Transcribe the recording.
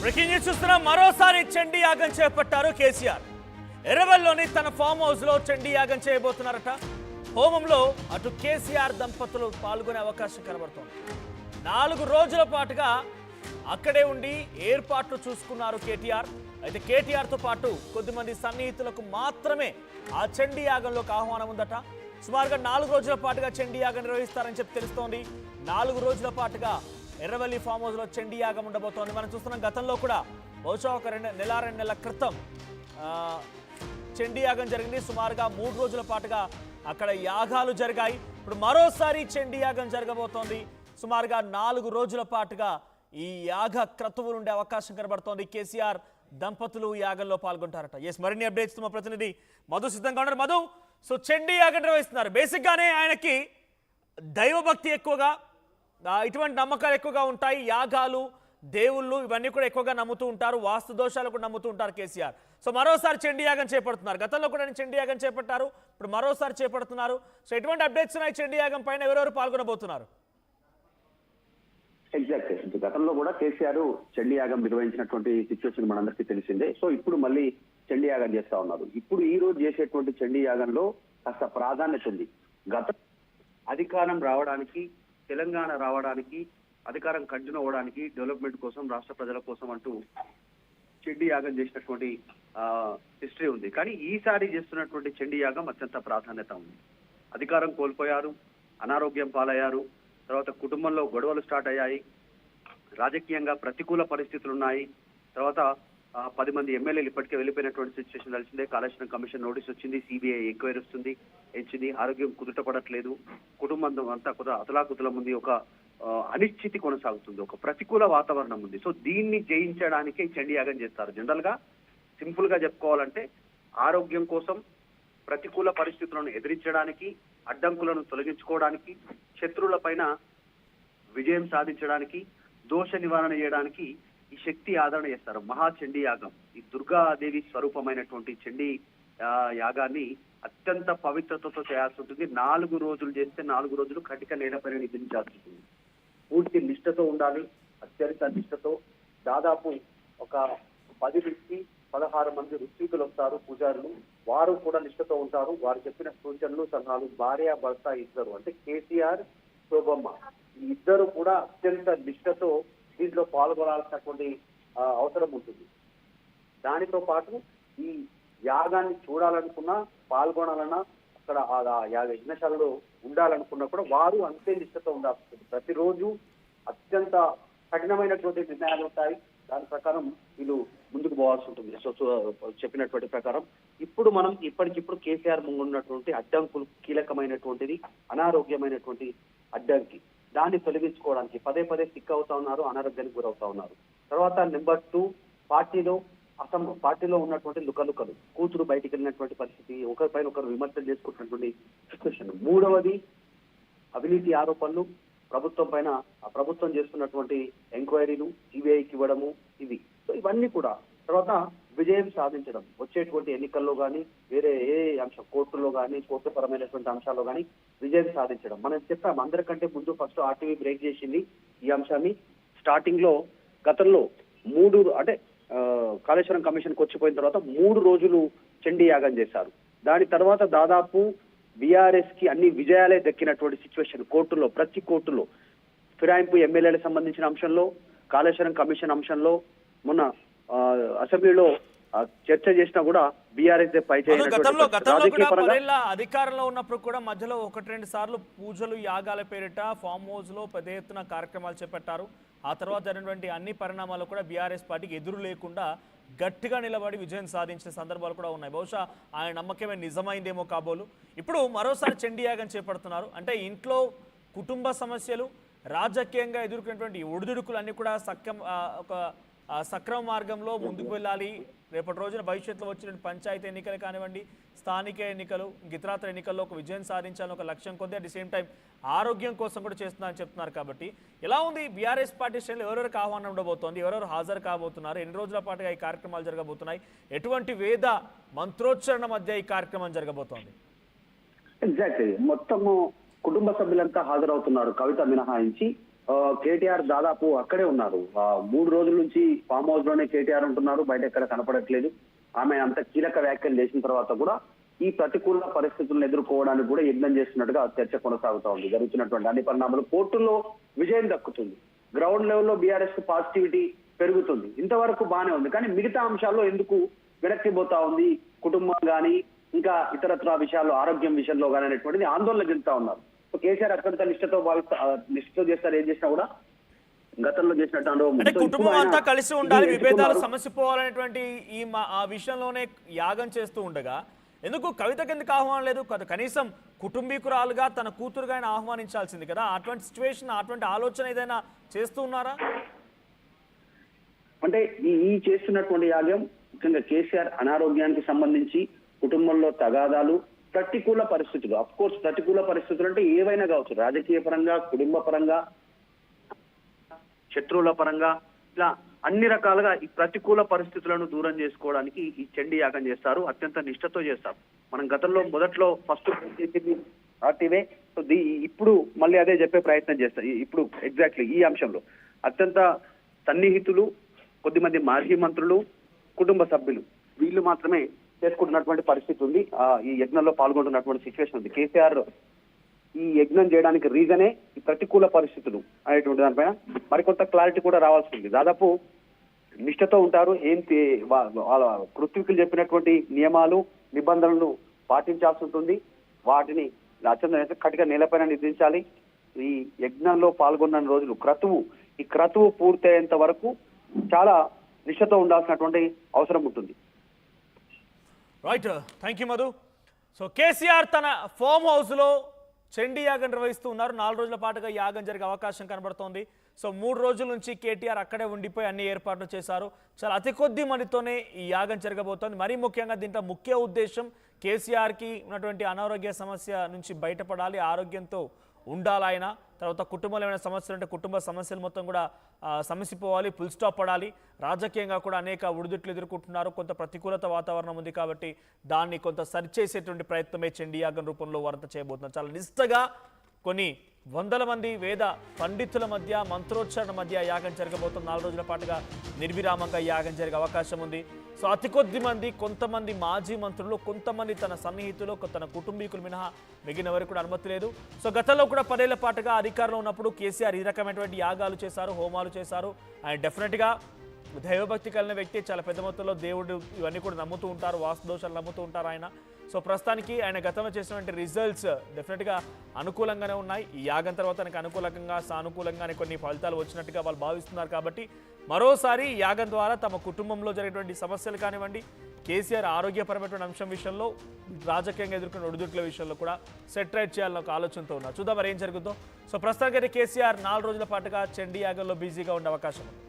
Breaking news చూస్తున్నాం. మరోసారి చండీ యాగం చేపట్టారు కేసీఆర్. ఎర్రవల్లిలోని తన ఫామ్ హౌస్ లో చండీ యాగం చేయబోతున్నారట. హోమంలో అటు కేసీఆర్ దంపతులు పాల్గొనే అవకాశం కనబడుతోంది. 4 రోజుల పాటుగా అక్కడే ఉండి ఏర్పాట్లు చూసుకున్నారు కేటీఆర్. అయితే కేటీఆర్ తో పాటు కొద్దిమంది సన్నిహితులకు మాత్రమే ఆ చండీ యాగంలోకి ఆహ్వానం ఉందట. సుమారుగా 4 రోజుల పాటుగా చండీ యాగం నిర్వహిస్తారని చెప్పి తెలుస్తోంది. 4 రోజుల పాటుగా ఎర్రవల్లి ఫామ్ హౌస్ లో చండీ యాగం ఉండబోతోంది. మనం చూస్తున్నాం, గతంలో కూడా బహుశా ఒక 2 నెలల క్రితం చండీ యాగం జరిగింది. సుమారుగా 3 రోజుల పాటుగా అక్కడ యాగాలు జరిగాయి. ఇప్పుడు మరోసారి చండీ యాగం జరగబోతోంది. సుమారుగా 4 రోజుల పాటుగా ఈ యాగ క్రతువులు ఉండే అవకాశం కనబడుతోంది. కేసీఆర్ దంపతులు యాగంలో పాల్గొంటారట. ఎస్, మరిన్ని అప్డేట్స్ మా ప్రతినిధి మధు సిద్ధంగా ఉన్నారు. మధు, సో చండీ యాగం నిర్వహిస్తున్నారు. బేసిక్గానే ఆయనకి దైవభక్తి ఎక్కువగా, ఇటువంటి నమ్మకాలు ఎక్కువగా ఉంటాయి. యాగాలు, దేవుళ్ళు ఇవన్నీ కూడా ఎక్కువగా నమ్ముతూ ఉంటారు. వాస్తు దోషాలు కూడా నమ్ముతూ ఉంటారు కేసీఆర్. సో మరోసారి చండీ యాగం చేపడుతున్నారు. గతంలో కూడా చండీ యాగం చేపట్టారు, ఇప్పుడు మరోసారి చేపడుతున్నారు. సో ఎటువంటి అప్డేట్స్ ఉన్నాయి చండీ యాగం పైన? ఎవరెవరు పాల్గొనబోతున్నారు? ఎగ్జాక్ట్. గతంలో కూడా కేసీఆర్ చండీ యాగం నిర్వహించినటువంటి సిచ్యువేషన్ మనందరికీ తెలిసిందే. సో ఇప్పుడు మళ్ళీ చండీ యాగం చేస్తా ఉన్నారు. ఇప్పుడు ఈ రోజు చేసేటువంటి చండీ యాగంలో కాస్త ప్రాధాన్యత ఉంది. గత అధికారం రావడానికి, తెలంగాణ రావడానికి, అధికారం కంటిన్యూ అవ్వడానికి, డెవలప్మెంట్ కోసం, రాష్ట్ర ప్రజల కోసం అంటూ చండీ యాగం చేసినటువంటి హిస్టరీ ఉంది. కానీ ఈసారి చేస్తున్నటువంటి చండీ యాగం అత్యంత ప్రాధాన్యత ఉంది. అధికారం కోల్పోయారు, అనారోగ్యం పాలయ్యారు, తర్వాత కుటుంబంలో గొడవలు స్టార్ట్ అయ్యాయి, రాజకీయంగా ప్రతికూల పరిస్థితులు ఉన్నాయి. తర్వాత 10 మంది ఎమ్మెల్యేలు ఇప్పటికే వెళ్ళిపోయినటువంటి సిచ్యువేషన్ తెలిసిందే. కాళేశ్వరం కమిషన్ నోటీస్ వచ్చింది, సిబిఐ ఎంక్వైరీ వస్తుంది, ఇచ్చింది. ఆరోగ్యం కుదుటపడట్లేదు, కుటుంబం అంతా కూడా అతలాకుతలం ఉంది, ఒక అనిశ్చితి కొనసాగుతుంది, ఒక ప్రతికూల వాతావరణం ఉంది. సో దీన్ని జయించడానికి చండీ యాగం చేస్తారు. జనరల్ గా సింపుల్ గా చెప్పుకోవాలంటే ఆరోగ్యం కోసం, ప్రతికూల పరిస్థితులను ఎదిరించడానికి, అడ్డంకులను తొలగించుకోవడానికి, శత్రువుల పైన విజయం సాధించడానికి, దోష నివారణ చేయడానికి ఈ శక్తి ఆదరణ చేస్తారు. మహాచండీ యాగం, ఈ దుర్గాదేవి స్వరూపమైనటువంటి చండీ యాగాన్ని అత్యంత పవిత్రతతో చేయాల్సి ఉంటుంది. 4 రోజులు చేస్తే 4 రోజులు కటిక నేలపైన నిద్రించాల్సి ఉంటుంది. పూర్తి నిష్ఠతో ఉండాలి, అత్యధిక నిష్ఠతో. దాదాపు ఒక 10 నుంచి 16 మంది ఋత్వికులు వస్తారు, పూజారులు. వారు కూడా నిష్ఠతో ఉంటారు. వారు చెప్పిన సూచనలు, సలహాలు, భార్య భర్త ఇద్దరు, అంటే కేసీఆర్, శోభమ్మ, ఈ ఇద్దరు కూడా అత్యంత నిష్ఠతో దీంట్లో పాల్గొనాల్సినటువంటి అవసరం ఉంటుంది. దానితో పాటు ఈ యాగాన్ని చూడాలనుకున్నా, పాల్గొనాలన్నా, అక్కడ యజ్ఞశాలలో ఉండాలనుకున్నా కూడా వారు అంతే నిష్ఠతో ఉండాల్సి ఉంటుంది. ప్రతిరోజు అత్యంత కఠినమైనటువంటి నిర్ణయాలు ఉంటాయి. దాని ప్రకారం వీళ్ళు ముందుకు పోవాల్సి ఉంటుంది. సో చెప్పినటువంటి ప్రకారం ఇప్పుడు మనం ఇప్పటికిప్పుడు కేసీఆర్ ముందున్నటువంటి అడ్డంకులు, కీలకమైనటువంటిది అనారోగ్యమైనటువంటి అడ్డంకి, దాన్ని తొలగించుకోవడానికి పదే సిక్ అవుతా ఉన్నారు, అనారోగ్యానికి గురవుతా ఉన్నారు. తర్వాత నెంబర్ 2, పార్టీలో ఉన్నటువంటి లుకలుకలు, కూతురు బయటికి వెళ్ళినటువంటి పరిస్థితి, ఒకరిపైన ఒకరు విమర్శలు చేసుకుంటున్నటువంటి సిచ్యువేషన్. 3వది అవినీతి ఆరోపణలు, ప్రభుత్వం పైన ప్రభుత్వం చేస్తున్నటువంటి ఎంక్వైరీలు, సిబిఐకి ఇవ్వడము, ఇవి. సో ఇవన్నీ కూడా తర్వాత విజయం సాధించడం, వచ్చేటువంటి ఎన్నికల్లో కానీ, వేరే ఏ అంశం, కోర్టులో కానీ, కోర్టుపరమైనటువంటి అంశాల్లో కానీ విజయం సాధించడం. మనం చెప్పాం అందరికంటే ముందు ఫస్ట్ ఆర్టీవీ బ్రేక్ చేసింది ఈ అంశాన్ని. స్టార్టింగ్ లో గతంలో 3 అంటే కాళేశ్వరం కమిషన్కి వచ్చిపోయిన తర్వాత 3 రోజులు చండీ యాగం చేశారు. దాని తర్వాత దాదాపు బీఆర్ఎస్ కి అన్ని విజయాలే దక్కినటువంటి సిచ్యువేషన్. కోర్టులో, ప్రతి కోర్టులో ఫిరాయింపు ఎమ్మెల్యేలకు సంబంధించిన అంశంలో, కాళేశ్వరం కమిషన్ అంశంలో, మొన్న అసెంబ్లీలో చర్చ చేసినా కూడా బీఆర్ఎస్ పై అధికారంలో ఉన్నప్పుడు కూడా మధ్యలో 1-2 సార్లు పూజలు, యాగాల పేరిట ఫామ్ హౌస్ లో పెద్ద ఎత్తున కార్యక్రమాలు చేపట్టారు. ఆ తర్వాత జరిగినటువంటి అన్ని పరిణామాలు కూడా బీఆర్ఎస్ పార్టీకి ఎదురు లేకుండా గట్టిగా నిలబడి విజయం సాధించిన సందర్భాలు కూడా ఉన్నాయి. బహుశా ఆయన నమ్మకమే నిజమైందేమో కాబోలు. ఇప్పుడు మరోసారి చండీ యాగం చేపడుతున్నారు. అంటే ఇంట్లో కుటుంబ సమస్యలు, రాజకీయంగా ఎదుర్కొన్నటువంటి ఒడిదుడుకులు అన్ని కూడా ఒక సక్రమ మార్గంలో ముందుకు వెళ్ళాలి. రేపటి రోజున భవిష్యత్తులో వచ్చిన పంచాయతీ ఎన్నికలు కానివ్వండి, స్థానిక ఎన్నికలు, ఇతరాతర ఎన్నికల్లో ఒక విజయం సాధించాలని ఒక లక్ష్యం కొద్ది, అట్ ది సేమ్ టైం ఆరోగ్యం కోసం కూడా చేస్తున్నారని చెప్తున్నారు. కాబట్టి ఎలా ఉంది బీఆర్ఎస్ పార్టీ శ్రేణులు? ఎవరెవరికి ఆహ్వానం ఉండబోతోంది? ఎవరెవరు హాజరు కాబోతున్నారు? ఎన్ని రోజుల పాటుగా ఈ కార్యక్రమాలు జరగబోతున్నాయి? ఎటువంటి వేద మంత్రోచ్చరణ మధ్య ఈ కార్యక్రమం జరగబోతోంది? ఎగ్జాక్ట్లీ. మొత్తము కుటుంబ సభ్యులంతా హాజరవుతున్నారు, కవిత మినహాయించి. కేటీఆర్ దాదాపు అక్కడే ఉన్నారు. 3 రోజుల నుంచి ఫామ్ హౌస్ లోనే కేటీఆర్ ఉంటున్నారు, బయట ఎక్కడ కనపడట్లేదు. ఆమె అంత కీలక వ్యాఖ్యలు చేసిన తర్వాత కూడా ఈ ప్రతికూల పరిస్థితులను ఎదుర్కోవడానికి కూడా యజ్ఞం చేస్తున్నట్టుగా చర్చ కొనసాగుతా ఉంది. జరుగుతున్నటువంటి అన్ని పరిణామాలు కోర్టుల్లో విజయం దక్కుతుంది, గ్రౌండ్ లెవెల్లో బీఆర్ఎస్ పాజిటివిటీ పెరుగుతుంది. ఇంతవరకు బానే ఉంది, కానీ మిగతా అంశాల్లో ఎందుకు వెనక్కి పోతా ఉంది, కుటుంబం గానీ ఇంకా ఇతరత్ర విషయాల్లో ఆరోగ్యం విషయంలో కానీ అనేటువంటిది ఆందోళన చెందుతా ఉన్నారు. సో కేసీఆర్ అత్యంత నిష్ఠతో చేస్తారు, ఏం చేసినా కూడా గతంలో చేసినట్టు అనుభవం అంటే ఉంది. సో ఇప్పుడు కుటుంబం ఆయన అంతా కలిసి ఇది ఉండాలి, విభేదాలు ఎంచుకున్నారు. సమసిపోవాలనేటువంటి ఆ విషయంలోనే యాగం చేస్తూ ఉండగా ఎందుకు కవితకి ఎందుకు ఆహ్వానం లేదు? కనీసం కుటుంబీకురాలుగా తన కూతురుగా ఆయన ఆహ్వానించాల్సింది కదా. అటువంటి సిచ్యువేషన్, అటువంటి ఆలోచన ఏదైనా చేస్తూ ఉన్నారా? అంటే ఈ చేస్తున్నటువంటి యాగం ముఖ్యంగా కేసీఆర్ అనారోగ్యానికి సంబంధించి, కుటుంబంలో తగాదాలు, ప్రతికూల పరిస్థితులు. అఫ్ కోర్స్ ప్రతికూల పరిస్థితులు అంటే ఏవైనా కావచ్చు, రాజకీయ పరంగా, కుటుంబ పరంగా, శత్రువుల పరంగా, ఇలా అన్ని రకాలుగా ఈ ప్రతికూల పరిస్థితులను దూరం చేసుకోవడానికి ఈ చండీ యాగం చేస్తారు, అత్యంత నిష్ఠతో చేస్తారు. మనం గతంలో మొదట్లో ఫస్ట్ చేసింది ఆర్టీవే, సో ఇప్పుడు మళ్ళీ అదే చెప్పే ప్రయత్నం చేస్తారు. ఇప్పుడు ఎగ్జాక్ట్లీ ఈ అంశంలో అత్యంత సన్నిహితులు, కొద్దిమంది మాజీ మంత్రులు, కుటుంబ సభ్యులు వీళ్ళు మాత్రమే చేసుకుంటున్నటువంటి పరిస్థితి ఉంది. ఈ యజ్ఞంలో పాల్గొంటున్నటువంటి సిచ్యువేషన్ ఉంది. కేసీఆర్ ఈ యజ్ఞం చేయడానికి రీజనే ఈ ప్రతికూల పరిస్థితులు అనేటువంటి దానిపైన మరికొంత క్లారిటీ కూడా రావాల్సి ఉంది. దాదాపు నిష్ఠతో ఉంటారు, వాళ్ళ కృత్వికులు చెప్పినటువంటి నియమాలు, నిబంధనలను పాటించాల్సి ఉంటుంది. వాటిని అత్యంత కటిగా నేలపైన నిర్దించాలి. ఈ యజ్ఞంలో పాల్గొన్న రోజులు ఈ క్రతువు పూర్తయ్యేంత వరకు చాలా నిష్ఠతో ఉండాల్సినటువంటి అవసరం ఉంటుంది. Right, thank you Madhu. So KCR తన ఫామ్ హౌస్లో చండీ యాగం నిర్వహిస్తూ ఉన్నారు. 4 రోజుల పాటుగా యాగం జరిగే అవకాశం కనబడుతోంది. సో 3 రోజుల నుంచి కేటీఆర్ అక్కడే ఉండిపోయి అన్ని ఏర్పాట్లు చేశారు. చాలా అతి కొద్ది మందితోనే ఈ యాగం జరగబోతోంది. మరీ ముఖ్యంగా దీంట్లో ముఖ్య ఉద్దేశం కేసీఆర్కి ఉన్నటువంటి అనారోగ్య సమస్య నుంచి బయటపడాలి, ఆరోగ్యంతో ఉండాలైన, తర్వాత కుటుంబంలో ఏమైనా సమస్యలు ఉంటే కుటుంబ సమస్యలు మొత్తం కూడా సమసిపోవాలి, ఫుల్ స్టాప్ పడాలి. రాజకీయంగా కూడా అనేక ఒడిదుట్లు ఎదుర్కొంటున్నారు, కొంత ప్రతికూలత వాతావరణం ఉంది కాబట్టి దాన్ని కొంత సరిచేసేటువంటి ప్రయత్నమే చండీ యాగం రూపంలో వారంతా చేయబోతున్నారు. చాలా నిష్టగా కొన్ని వందల మంది వేద పండితుల మధ్య, మంత్రోచ్చారణ మధ్య యాగం జరగబోతుంది. 4 రోజుల పాటుగా నిర్విరామంగా యాగం జరిగే అవకాశం ఉంది. సో అతి కొద్ది మంది, కొంతమంది మాజీ మంత్రులు, కొంతమంది తన సన్నిహితులు, తన కుటుంబీకులు మినహా మిగిలిన వరకు కూడా అనుమతి లేదు. సో గతంలో కూడా 10 ఏళ్ల పాటుగా అధికారంలో ఉన్నప్పుడు కేసీఆర్ ఈ రకమైనటువంటి యాగాలు చేశారు, హోమాలు చేశారు. ఆయన డెఫినెట్గా దైవభక్తి కలిగిన వ్యక్తి, చాలా పెద్ద మొత్తంలో దేవుడు ఇవన్నీ కూడా నమ్ముతూ ఉంటారు, వాస్తు దోషాలు నమ్ముతూ ఉంటారు ఆయన. సో ప్రస్తుతానికి ఆయన గతంలో చేసినటువంటి రిజల్ట్స్ డెఫినెట్గా అనుకూలంగానే ఉన్నాయి. ఈ యాగం తర్వాత ఆయనకు అనుకూలంగా, సానుకూలంగానే కొన్ని ఫలితాలు వచ్చినట్టుగా వాళ్ళు భావిస్తున్నారు. కాబట్టి మరోసారి ఈ యాగం ద్వారా తమ కుటుంబంలో జరిగేటువంటి సమస్యలు కానివ్వండి, కేసీఆర్ ఆరోగ్యపరమైనటువంటి అంశం విషయంలో, రాజకీయంగా ఎదుర్కొన్న ఒడిదుట్ల విషయంలో కూడా సెట్ రైట్ చేయాలని ఒక ఆలోచనతో ఉన్నారు. చూద్దాం మరి ఏం జరుగుతుందో. సో ప్రస్తుతానికైతే కేసీఆర్ 4 రోజుల పాటుగా చండీ యాగంలో బిజీగా ఉండే అవకాశం ఉంది.